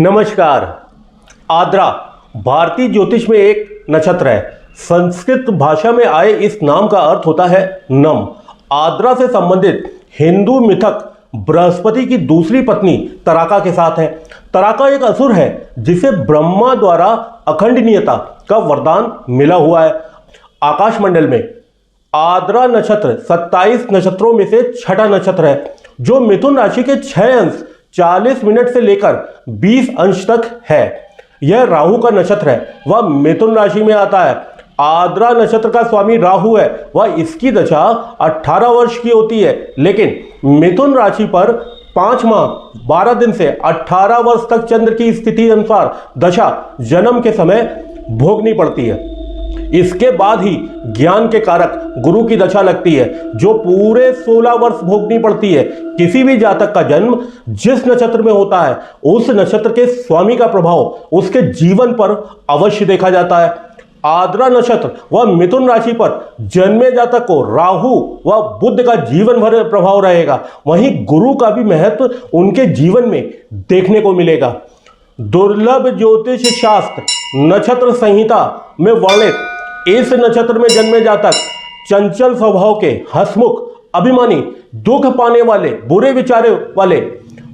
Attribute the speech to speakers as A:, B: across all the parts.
A: नमस्कार। आद्रा भारतीय ज्योतिष में एक नक्षत्र है। संस्कृत भाषा में आए इस नाम का अर्थ होता है नम। आद्रा से संबंधित हिंदू मिथक बृहस्पति की दूसरी पत्नी तराका के साथ है। तराका एक असुर है जिसे ब्रह्मा द्वारा अखंडनीयता का वरदान मिला हुआ है। आकाशमंडल में आद्रा नक्षत्र 27 नक्षत्रों में से छठा नक्षत्र है, जो मिथुन राशि के 6 अंश 40 मिनट से लेकर 20 अंश तक है। यह राहु का नक्षत्र है, वह मिथुन राशि में आता है। आद्रा नक्षत्र का स्वामी राहु है, वह इसकी दशा 18 वर्ष की होती है, लेकिन मिथुन राशि पर 5 माह 12 दिन से 18 वर्ष तक चंद्र की स्थिति अनुसार दशा जन्म के समय भोगनी पड़ती है। इसके बाद ही ज्ञान के कारक गुरु की दशा लगती है, जो पूरे 16 वर्ष भोगनी पड़ती है। किसी भी जातक का जन्म जिस नक्षत्र में होता है, उस नक्षत्र के स्वामी का प्रभाव उसके जीवन पर अवश्य देखा जाता है। आद्रा नक्षत्र व मिथुन राशि पर जन्मे जातक को राहु व बुध का जीवन भर प्रभाव रहेगा। वहीं गुरु का भी महत्व उनके जीवन में देखने को मिलेगा। दुर्लभ ज्योतिष शास्त्र नक्षत्र संहिता में वर्णित इस नक्षत्र में जन्मे जातक चंचल स्वभाव के, हंसमुख, अभिमानी, दुख पाने वाले, बुरे विचारों वाले,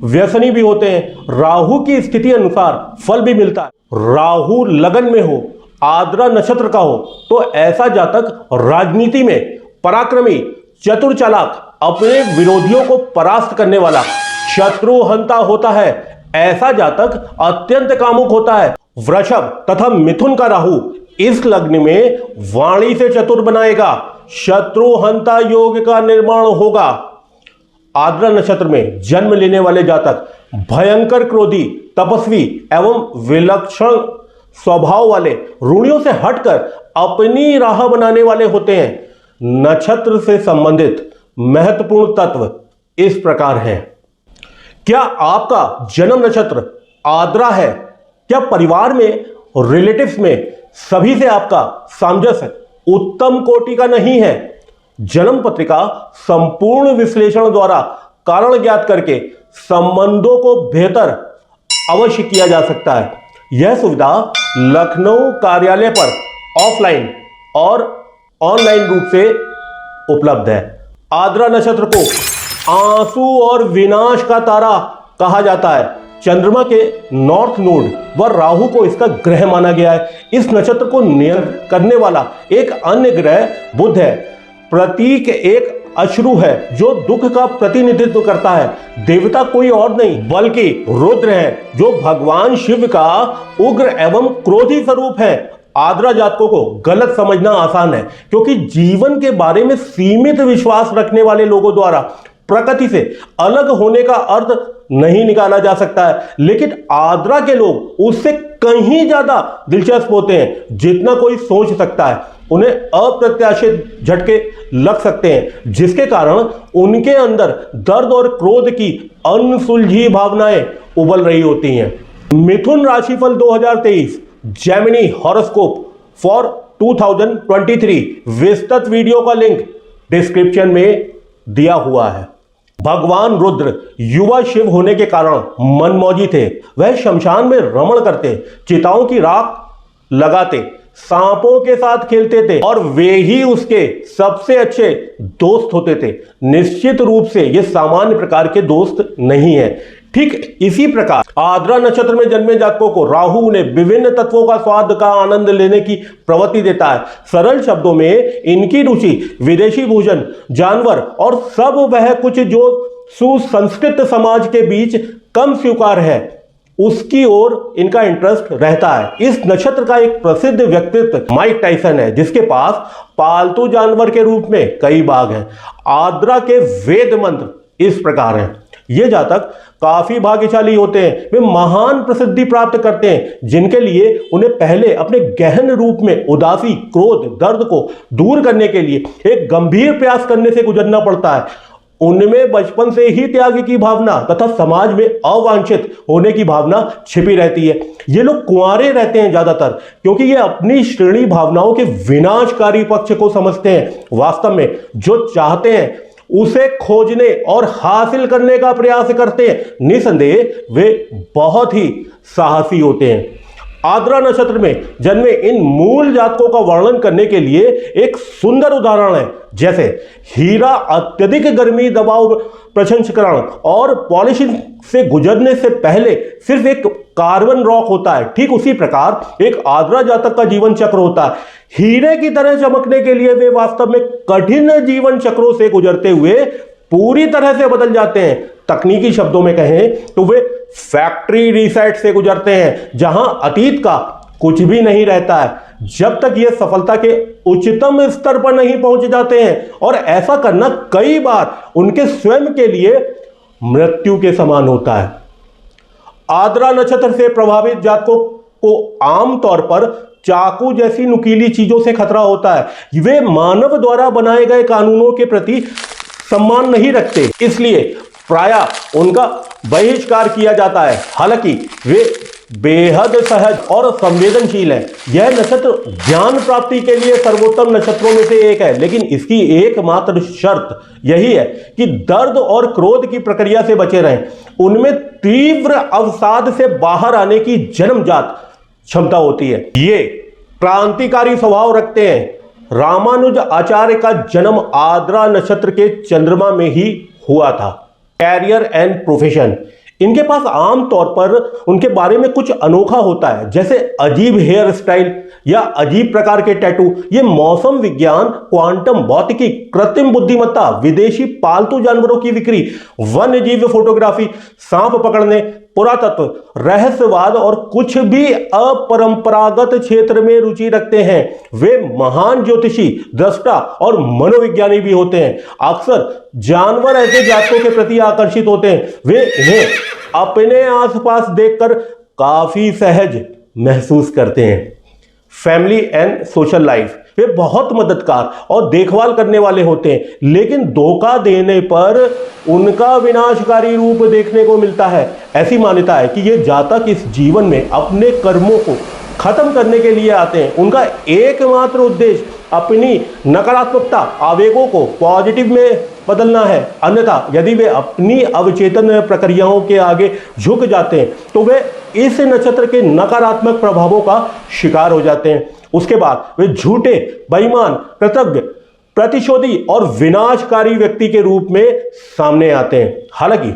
A: व्यसनी भी होते हैं। राहु की स्थिति अनुसार फल भी मिलता है। राहु लगन में हो, आद्रा नक्षत्र का हो, तो ऐसा जातक राजनीति में पराक्रमी, चतुर चालाक, अपने विरोधियों को परास्त करने वाला, शत्रुहंता होता है। ऐसा जातक अत्यंत कामुक होता है। वृषभ तथा मिथुन का राहु इस लग्न में वाणी से चतुर बनाएगा, शत्रुहंता योग का निर्माण होगा। आद्रा नक्षत्र में जन्म लेने वाले जातक भयंकर क्रोधी, तपस्वी एवं विलक्षण स्वभाव वाले, ऋणियों से हटकर अपनी राह बनाने वाले होते हैं। नक्षत्र से संबंधित महत्वपूर्ण तत्व इस प्रकार हैं। क्या आपका जन्म नक्षत्र आद्रा है? क्या परिवार में, रिलेटिव्स में सभी से आपका सामंजस्य उत्तम कोटि का नहीं है? जन्म पत्रिका संपूर्ण विश्लेषण द्वारा कारण ज्ञात करके संबंधों को बेहतर अवश्य किया जा सकता है। यह सुविधा लखनऊ कार्यालय पर ऑफलाइन और ऑनलाइन रूप से उपलब्ध है। आद्रा नक्षत्र को आंसू और विनाश का तारा कहा जाता है। चंद्रमा के नॉर्थ नोड व राहु को इसका ग्रह माना गया है। इस नक्षत्र को नियंत्रित करने वाला एक अन्य ग्रह बुध है। प्रतीक एक अश्रु है, जो दुख का प्रतिनिधित्व करता है। देवता कोई और नहीं बल्कि रुद्र है, जो भगवान शिव का उग्र एवं क्रोधी स्वरूप है। आद्रा जातकों को गलत समझना आसान है, क्योंकि जीवन के बारे में सीमित विश्वास रखने वाले लोगों द्वारा प्रकृति से अलग होने का अर्थ नहीं निकाला जा सकता है। लेकिन आद्रा के लोग उससे कहीं ज्यादा दिलचस्प होते हैं जितना कोई सोच सकता है। उन्हें अप्रत्याशित झटके लग सकते हैं, जिसके कारण उनके अंदर दर्द और क्रोध की अनसुलझी भावनाएं उबल रही होती हैं। मिथुन राशिफल 2023 जेमिनी हॉरोस्कोप फॉर 2023 विस्तृत वीडियो का लिंक डिस्क्रिप्शन में दिया हुआ है। भगवान रुद्र युवा शिव होने के कारण मनमौजी थे। वह शमशान में रमण करते, चिताओं की राख लगाते, सांपों के साथ खेलते थे और वे ही उसके सबसे अच्छे दोस्त होते थे। निश्चित रूप से ये सामान्य प्रकार के दोस्त नहीं है। ठीक इसी प्रकार आद्रा नक्षत्र में जन्मे जातकों को राहु उन्हें विभिन्न तत्वों का स्वाद का आनंद लेने की प्रवृत्ति देता है। सरल शब्दों में इनकी रुचि विदेशी भोजन, जानवर और सब वह कुछ जो सुसंस्कृत समाज के बीच कम स्वीकार है, उसकी ओर इनका इंटरेस्ट रहता है। इस नक्षत्र का एक प्रसिद्ध व्यक्तित्व माइक टाइसन है, जिसके पास पालतू जानवर के रूप में कई बाघ हैं। आद्रा के वेद मंत्र इस प्रकार हैं। ये जातक काफी भाग्यशाली होते हैं। वे महान प्रसिद्धि प्राप्त करते हैं, जिनके लिए उन्हें पहले अपने गहन रूप में उदासी, क्रोध, दर्द को दूर करने के लिए एक गंभीर प्रयास करने से गुजरना पड़ता है। उनमें बचपन से ही त्याग की भावना तथा समाज में अवांछित होने की भावना छिपी रहती है। ये लोग कुंवारे रहते हैं ज्यादातर, क्योंकि ये अपनी श्रेणी भावनाओं के विनाशकारी पक्ष को समझते हैं। वास्तव में जो चाहते हैं उसे खोजने और हासिल करने का प्रयास करते हैं। निसंदेह वे बहुत ही साहसी होते हैं। आद्रा नक्षत्र में जन्मे इन मूल जातकों का वर्णन करने के लिए एक सुंदर उदाहरण है। जैसे हीरा अत्यधिक गर्मी, दबाव, प्रसंस्करण और पॉलिशिंग से गुजरने से पहले सिर्फ एक कार्बन रॉक होता है, ठीक उसी प्रकार एक आद्रा जातक का जीवन चक्र होता है। हीरे की तरह चमकने के लिए वे वास्तव में कठिन जीवन चक्रों से गुजरते हुए पूरी तरह से बदल जाते हैं। तकनीकी शब्दों में कहें तो वे फैक्ट्री रीसेट से गुजरते हैं, जहां अतीत का कुछ भी नहीं रहता है जब तक ये सफलता के उच्चतम स्तर पर नहीं पहुंच जाते हैं। और ऐसा करना कई बार उनके स्वयं के लिए मृत्यु के समान होता है। आद्रा नक्षत्र से प्रभावित जातकों को आमतौर पर चाकू जैसी नुकीली चीजों से खतरा होता है। वे मानव द्वारा बनाए गए कानूनों के प्रति सम्मान नहीं रखते, इसलिए प्रायः उनका बहिष्कार किया जाता है। हालांकि वे बेहद सहज और संवेदनशील हैं। यह नक्षत्र ज्ञान प्राप्ति के लिए सर्वोत्तम नक्षत्रों में से एक है, लेकिन इसकी एकमात्र शर्त यही है कि दर्द और क्रोध की प्रक्रिया से बचे रहें। उनमें तीव्र अवसाद से बाहर आने की जन्मजात क्षमता होती है। ये क्रांतिकारी स्वभाव रखते हैं। रामानुज आचार्य का जन्म आद्रा नक्षत्र के चंद्रमा में ही हुआ था। कैरियर एंड प्रोफेशन, इनके पास आमतौर पर उनके बारे में कुछ अनोखा होता है, जैसे अजीब हेयर स्टाइल या अजीब प्रकार के टैटू। ये मौसम विज्ञान, क्वांटम भौतिकी, कृत्रिम बुद्धिमत्ता, विदेशी पालतू जानवरों की बिक्री, वन्य जीव फोटोग्राफी, सांप पकड़ने, पुरातत्व, रहस्यवाद और कुछ भी अपरंपरागत क्षेत्र में रुचि रखते हैं। वे महान ज्योतिषी, दृष्टा और मनोविज्ञानी भी होते हैं। अक्सर जानवर ऐसे जातकों के प्रति आकर्षित होते हैं। वे इन्हें अपने आसपास देखकर काफी सहज महसूस करते हैं। फैमिली एंड सोशल लाइफ, वे बहुत मददगार और देखभाल करने वाले होते हैं, लेकिन धोखा देने पर उनका विनाशकारी रूप देखने को मिलता है। ऐसी मान्यता है कि ये जातक इस जीवन में अपने कर्मों को खत्म करने के लिए आते हैं। उनका एकमात्र उद्देश्य अपनी नकारात्मकता आवेगों को पॉजिटिव में बदलना है। अन्यथा यदि वे अपनी अवचेतन प्रक्रियाओं के आगे झुक जाते हैं तो वे इस नक्षत्र के नकारात्मक प्रभावों का शिकार हो जाते हैं। उसके बाद वे झूठे, बेईमान, कृतज्ञ, प्रतिशोधी और विनाशकारी व्यक्ति के रूप में सामने आते हैं। हालांकि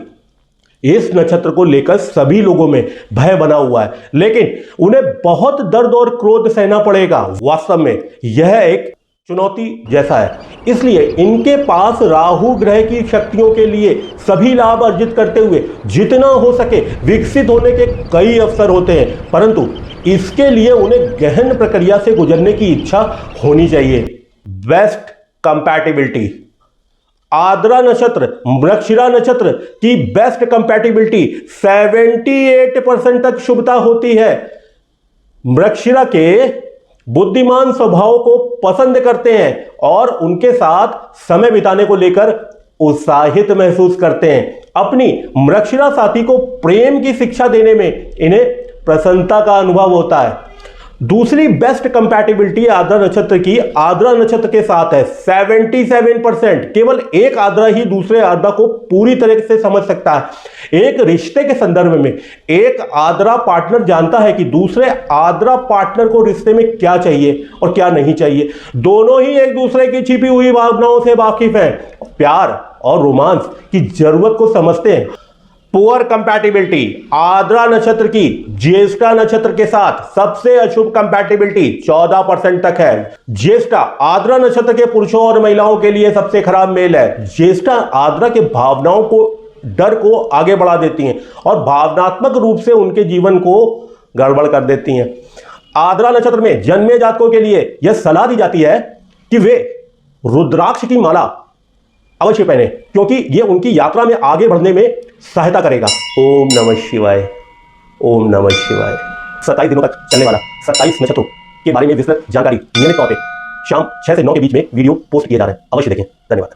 A: इस नक्षत्र को लेकर सभी लोगों में भय बना हुआ है, लेकिन उन्हें बहुत दर्द और क्रोध सहना पड़ेगा। वास्तव में यह एक चुनौती जैसा है, इसलिए इनके पास राहु ग्रह की शक्तियों के लिए सभी लाभ अर्जित करते हुए जितना हो सके विकसित होने के कई अवसर होते हैं, परंतु इसके लिए उन्हें गहन प्रक्रिया से गुजरने की इच्छा होनी चाहिए। बेस्ट कंपैटिबिलिटी, आद्रा नक्षत्र मृगशिरा नक्षत्र की बेस्ट कंपैटिबिलिटी 78% तक शुभता होती है। मृगशिरा के बुद्धिमान स्वभाव को पसंद करते हैं और उनके साथ समय बिताने को लेकर उत्साहित महसूस करते हैं। अपनी मृगशिरा साथी को प्रेम की शिक्षा देने में इन्हें प्रसन्नता का अनुभव होता है। दूसरी बेस्ट कंपैटिबिलिटी आद्रा नक्षत्र की आद्रा नक्षत्र के साथ है 77%। केवल एक आद्रा ही दूसरे आद्रा को पूरी तरह से समझ सकता है। एक रिश्ते के संदर्भ में एक आद्रा पार्टनर जानता है कि दूसरे आद्रा पार्टनर को रिश्ते में क्या चाहिए और क्या नहीं चाहिए। दोनों ही एक दूसरे की छिपी हुई भावनाओं से वाकिफ हैं, प्यार और रोमांस की जरूरत को समझते हैं। पुअर कंपैटिबिलिटी, आद्रा नक्षत्र की ज्येष्ठा नक्षत्र के साथ सबसे अशुभ कंपैटिबिलिटी 14% तक है। ज्येष्ठा आद्रा नक्षत्र के पुरुषों और महिलाओं के लिए सबसे खराब मेल है। ज्येष्ठा आद्रा के भावनाओं को, डर को आगे बढ़ा देती हैं और भावनात्मक रूप से उनके जीवन को गड़बड़ कर देती हैं। आद्रा नक्षत्र में जन्मे जातकों के लिए यह सलाह दी जाती है कि वे रुद्राक्ष की माला अवश्य पहने, क्योंकि यह उनकी यात्रा में आगे बढ़ने में सहायता करेगा। ओम नमः शिवाय, ओम नमः शिवाय। 27 दिनों तक चलने वाला 27 नक्षत्रों के बारे में विस्तृत जानकारी नियमित तौर पे शाम 6 से 9 के बीच में वीडियो पोस्ट किए जा रहे हैं, अवश्य देखें। धन्यवाद।